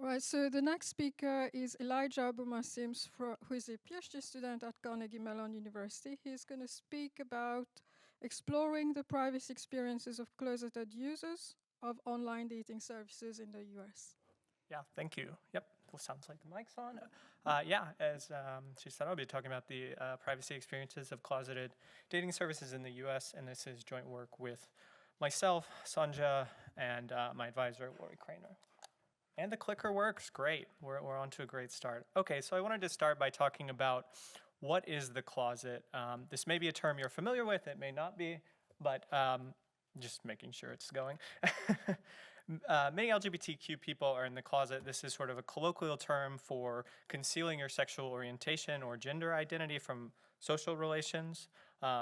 Right, so the next speaker is Elijah Abu-Massims, who is a PhD student at Carnegie Mellon University. He's going to speak about exploring the privacy experiences of closeted users of online dating services in the US. Yeah, thank you. Yep, well, sounds like the mic's on. Yeah, as she said, I'll be talking about the privacy experiences of closeted dating services in the US, and this is joint work with myself, Sanja, and my advisor, Lori Craner. And the clicker works, great. We're on to a great start. Okay, so I wanted to start by talking about what is the closet. This may be a term you're familiar with, it may not be, but just making sure it's going. Many LGBTQ people are in the closet. This is sort of a colloquial term for concealing your sexual orientation or gender identity from social relations.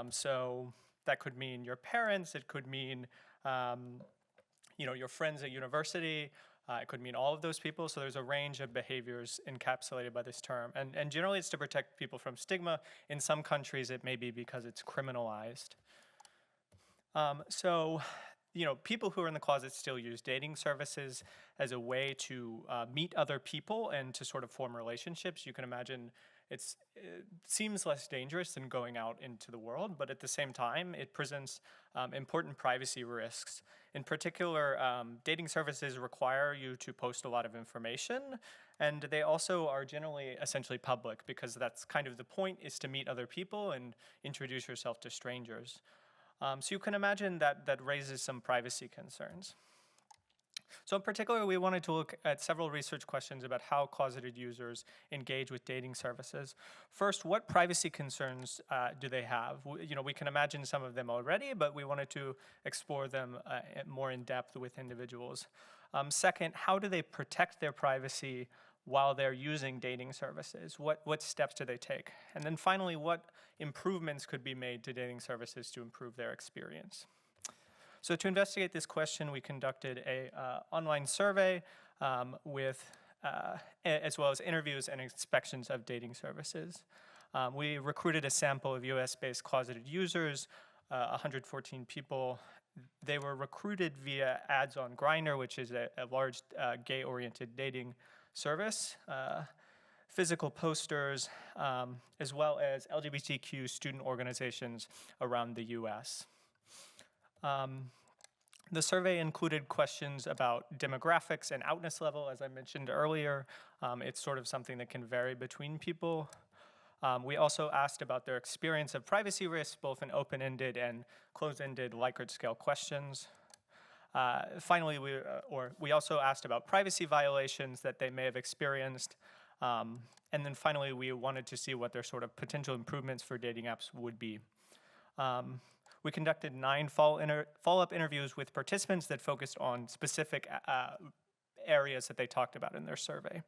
So that could mean your parents, it could mean your friends at university, it could mean all of those people. So there's a range of behaviors encapsulated by this term. And generally it's to protect people from stigma. In some countries it may be because it's criminalized. People who are in the closet still use dating services as a way to meet other people and to sort of form relationships. You can imagine it seems less dangerous than going out into the world, but at the same time, it presents important privacy risks. In particular, dating services require you to post a lot of information, and they also are generally essentially public because that's kind of the point, is to meet other people and introduce yourself to strangers. So you can imagine that raises some privacy concerns. So in particular, we wanted to look at several research questions about how closeted users engage with dating services. First, what privacy concerns do they have? We can imagine some of them already, but we wanted to explore them more in depth with individuals. Second, how do they protect their privacy while they're using dating services? What steps do they take? And then finally, what improvements could be made to dating services to improve their experience? So to investigate this question, we conducted a online survey as well as interviews and inspections of dating services. We recruited a sample of US-based closeted users, 114 people. They were recruited via ads on Grindr, which is a large gay-oriented dating service, physical posters, as well as LGBTQ student organizations around the US. The survey included questions about demographics and outness level, as I mentioned earlier. It's sort of something that can vary between people. We also asked about their experience of privacy risks, both in open-ended and closed-ended Likert scale questions. Finally, we also asked about privacy violations that they may have experienced. And then finally, we wanted to see what their sort of potential improvements for dating apps would be. We conducted 9 follow-up interviews with participants that focused on specific areas that they talked about in their survey.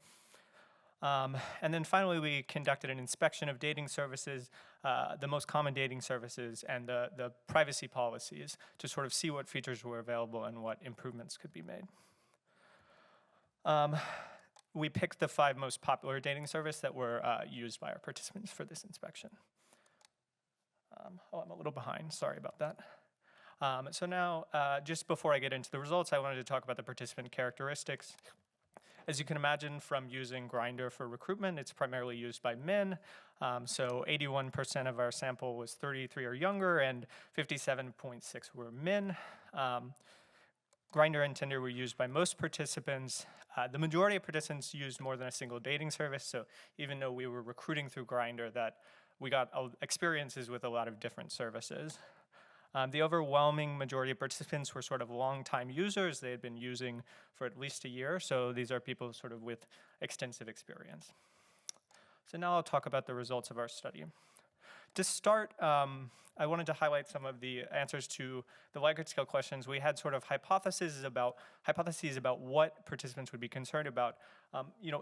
And then finally, we conducted an inspection of dating services, the most common dating services, and the privacy policies to sort of see what features were available and what improvements could be made. We picked the 5 most popular dating services that were used by our participants for this inspection. I'm a little behind, sorry about that. So now, just before I get into the results, I wanted to talk about the participant characteristics. As you can imagine from using Grindr for recruitment, it's primarily used by men. So 81% of our sample was 33 or younger, and 57.6 were men. Grindr and Tinder were used by most participants. The majority of participants used more than a single dating service, so even though we were recruiting through Grindr, that we got experiences with a lot of different services. The overwhelming majority of participants were sort of long-time users. They had been using for at least a year, so these are people sort of with extensive experience. So now I'll talk about the results of our study. To start, I wanted to highlight some of the answers to the Likert scale questions. We had sort of hypotheses about what participants would be concerned about.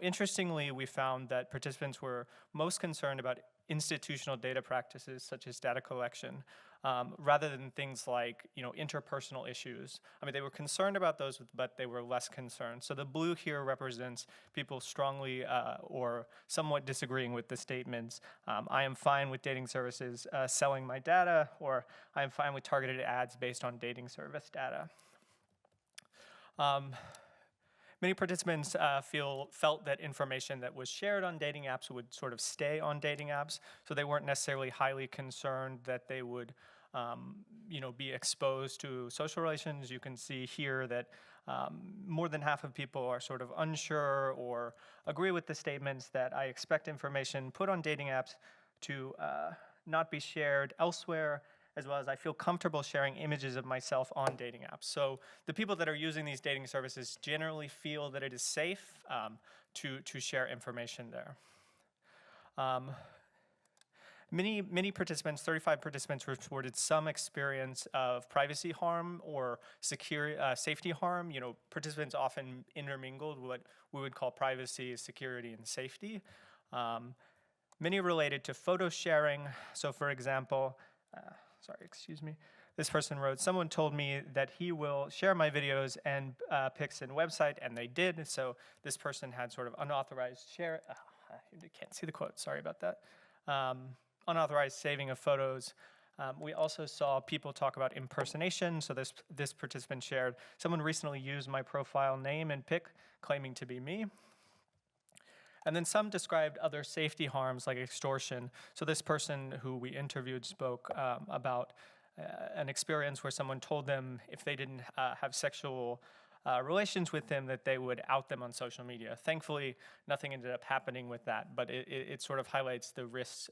Interestingly, we found that participants were most concerned about institutional data practices such as data collection, rather than things like interpersonal issues. I mean, they were concerned about those, but they were less concerned. So the blue here represents people strongly or somewhat disagreeing with the statements, I am fine with dating services selling my data, or I am fine with targeted ads based on dating service data. Many participants felt that information that was shared on dating apps would sort of stay on dating apps, so they weren't necessarily highly concerned that they would be exposed to social relations. You can see here that more than half of people are sort of unsure or agree with the statements that I expect information put on dating apps to not be shared elsewhere, as well as I feel comfortable sharing images of myself on dating apps. So the people that are using these dating services generally feel that it is safe to share information there. Many participants, 35 participants, reported some experience of privacy harm or safety harm. Participants often intermingled what we would call privacy, security, and safety. Many related to photo sharing. So for example, this person wrote, someone told me that he will share my videos and pics and website, and they did. So this person had sort of unauthorized share. You can't see the quote, sorry about that. Unauthorized saving of photos. We also saw people talk about impersonation. So this participant shared, someone recently used my profile name and pic, claiming to be me. And then some described other safety harms like extortion. So this person who we interviewed spoke about an experience where someone told them if they didn't have sexual relations with them that they would out them on social media. Thankfully, nothing ended up happening with that, but it sort of highlights the risks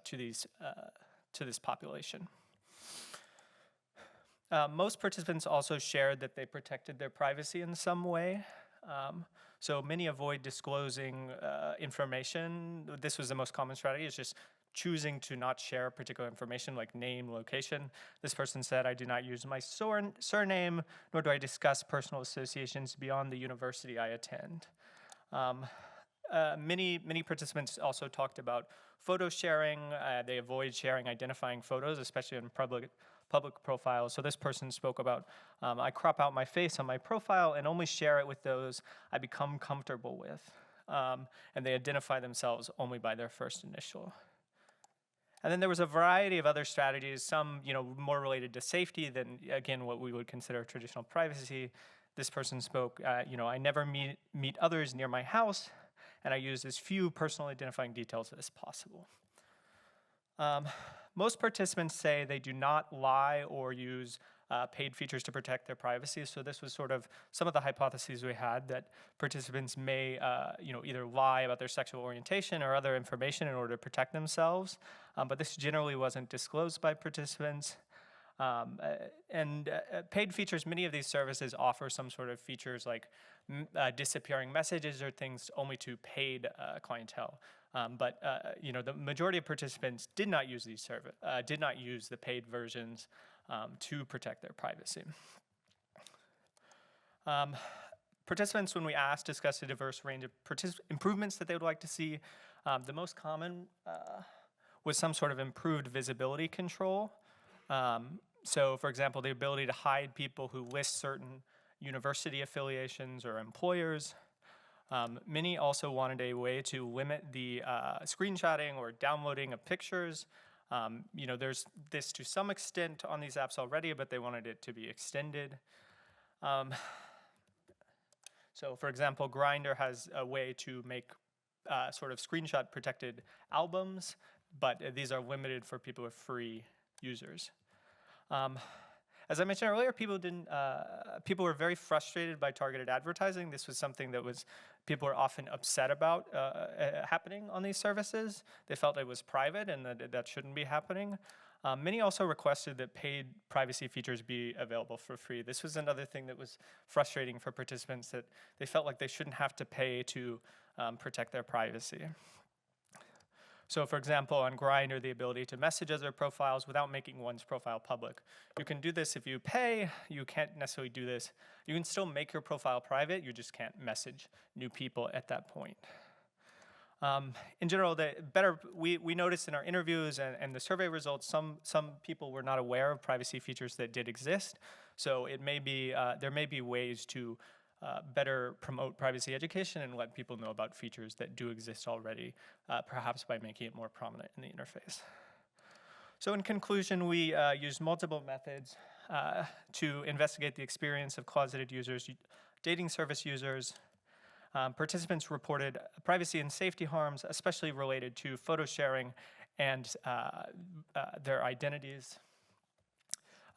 to this population. Most participants also shared that they protected their privacy in some way. So many avoid disclosing information. This was the most common strategy, is just choosing to not share particular information like name, location. This person said, I do not use my surname, nor do I discuss personal associations beyond the university I attend. Many participants also talked about photo sharing. They avoid sharing identifying photos, especially in public profiles. So this person spoke about, I crop out my face on my profile and only share it with those I become comfortable with. And they identify themselves only by their first initial. And then there was a variety of other strategies, some more related to safety than, again, what we would consider traditional privacy. This person spoke, I never meet others near my house, and I use as few personal identifying details as possible. Most participants say they do not lie or use paid features to protect their privacy. So this was sort of some of the hypotheses we had, that participants may either lie about their sexual orientation or other information in order to protect themselves. But this generally wasn't disclosed by participants. Paid features, many of these services offer some sort of features like disappearing messages or things only to paid clientele. But the majority of participants did not use did not use the paid versions to protect their privacy. Participants, when we asked, discussed a diverse range of improvements that they would like to see. The most common was some sort of improved visibility control. So, for example, the ability to hide people who list certain university affiliations or employers. Many also wanted a way to limit the screenshotting or downloading of pictures. There's this to some extent on these apps already, but they wanted it to be extended. So, for example, Grindr has a way to make sort of screenshot protected albums, but these are limited for people with free users. As I mentioned earlier, people were very frustrated by targeted advertising. This was something that people were often upset about happening on these services. They felt it was private and that shouldn't be happening. Many also requested that paid privacy features be available for free. This was another thing that was frustrating for participants, that they felt like they shouldn't have to pay to protect their privacy. So, for example, on Grindr, the ability to message other profiles without making one's profile public. You can do this if you pay. You can't necessarily do this. You can still make your profile private. You just can't message new people at that point. In general, we noticed in our interviews and the survey results, some people were not aware of privacy features that did exist. So it may be there may be ways to better promote privacy education and let people know about features that do exist already, perhaps by making it more prominent in the interface. So in conclusion, we used multiple methods to investigate the experience of closeted users dating service users. Participants reported privacy and safety harms, especially related to photo sharing and their identities.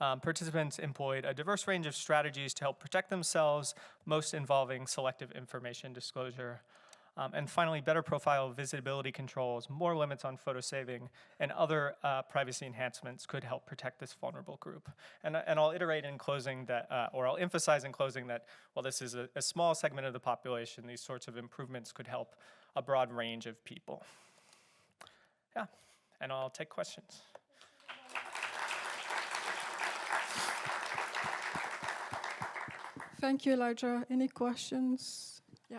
Participants employed a diverse range of strategies to help protect themselves, most involving selective information disclosure. And finally, better profile visibility controls, more limits on photo saving, and other privacy enhancements could help protect this vulnerable group. And I'll iterate in closing that, or I'll emphasize in closing that while this is a small segment of the population, these sorts of improvements could help a broad range of people. Yeah, and I'll take questions. Thank you, Elijah. Any questions? Yeah,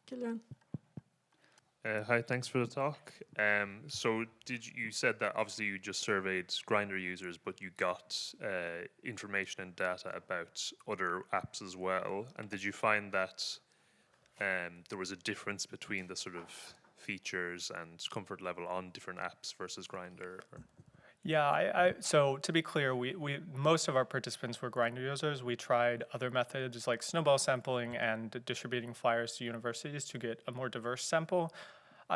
Killian. Hi, thanks for the talk. So you said that obviously you just surveyed Grindr users, but you got information and data about other apps as well. And did you find that there was a difference between the sort of features and comfort level on different apps versus Grindr? Yeah, so to be clear, we most of our participants were Grindr users. We tried other methods like snowball sampling and distributing flyers to universities to get a more diverse sample.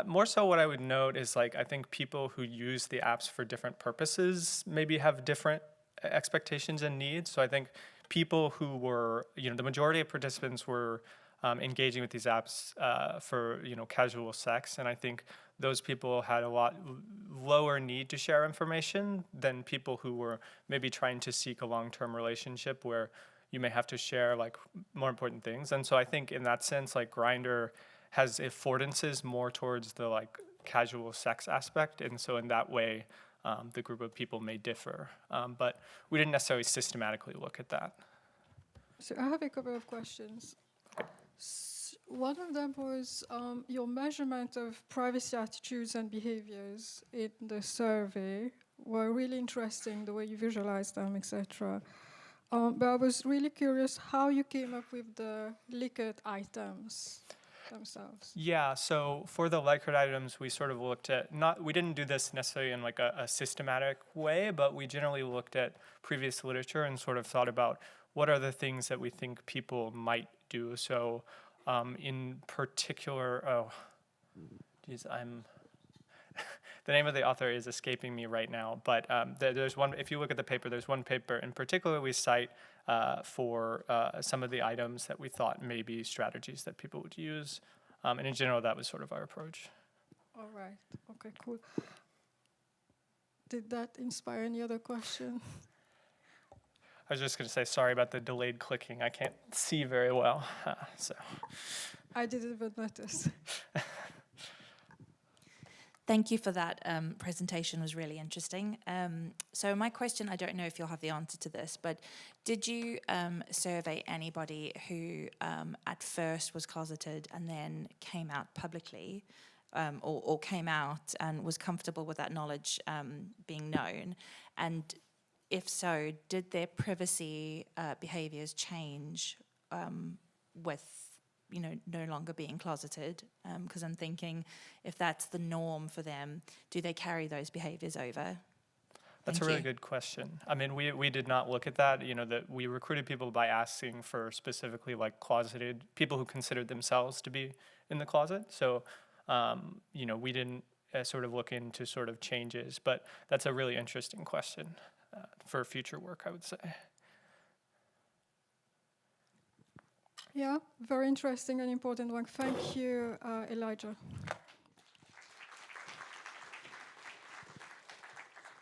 More so what I would note is I think people who use the apps for different purposes maybe have different expectations and needs. So I think people who were, the majority of participants were engaging with these apps for, casual sex. And I think those people had a lot lower need to share information than people who were maybe trying to seek a long-term relationship where you may have to share more important things. And so I think in that sense, Grindr has affordances more towards the casual sex aspect. And so in that way, the group of people may differ. But we didn't necessarily systematically look at that. So I have a couple of questions. One of them was your measurement of privacy attitudes and behaviors in the survey were really interesting, the way you visualized them, etc. But I was really curious how you came up with the Likert items themselves. Yeah, so for the Likert items, we sort of looked at, we didn't do this necessarily in a systematic way, but we generally looked at previous literature and sort of thought about what are the things that we think people might do. So in particular, the name of the author is escaping me right now, but there's one, if you look at the paper, there's one paper in particular we cite for some of the items that we thought may be strategies that people would use. And in general, that was sort of our approach. All right, okay, cool. Did that inspire any other question? I was just going to say sorry about the delayed clicking. I can't see very well, so. I didn't even notice. Thank you for that presentation. It was really interesting. So my question, I don't know if you'll have the answer to this, but did you survey anybody who at first was closeted and then came out publicly or came out and was comfortable with that knowledge being known? And if so, did their privacy behaviors change with no longer being closeted? Because I'm thinking, if that's the norm for them, do they carry those behaviors over? That's a really good question. I mean, we did not look at that. That we recruited people by asking for specifically closeted people who considered themselves to be in the closet. So, we didn't sort of look into sort of changes, but that's a really interesting question for future work, I would say. Yeah, very interesting and important one. Thank you, Elijah.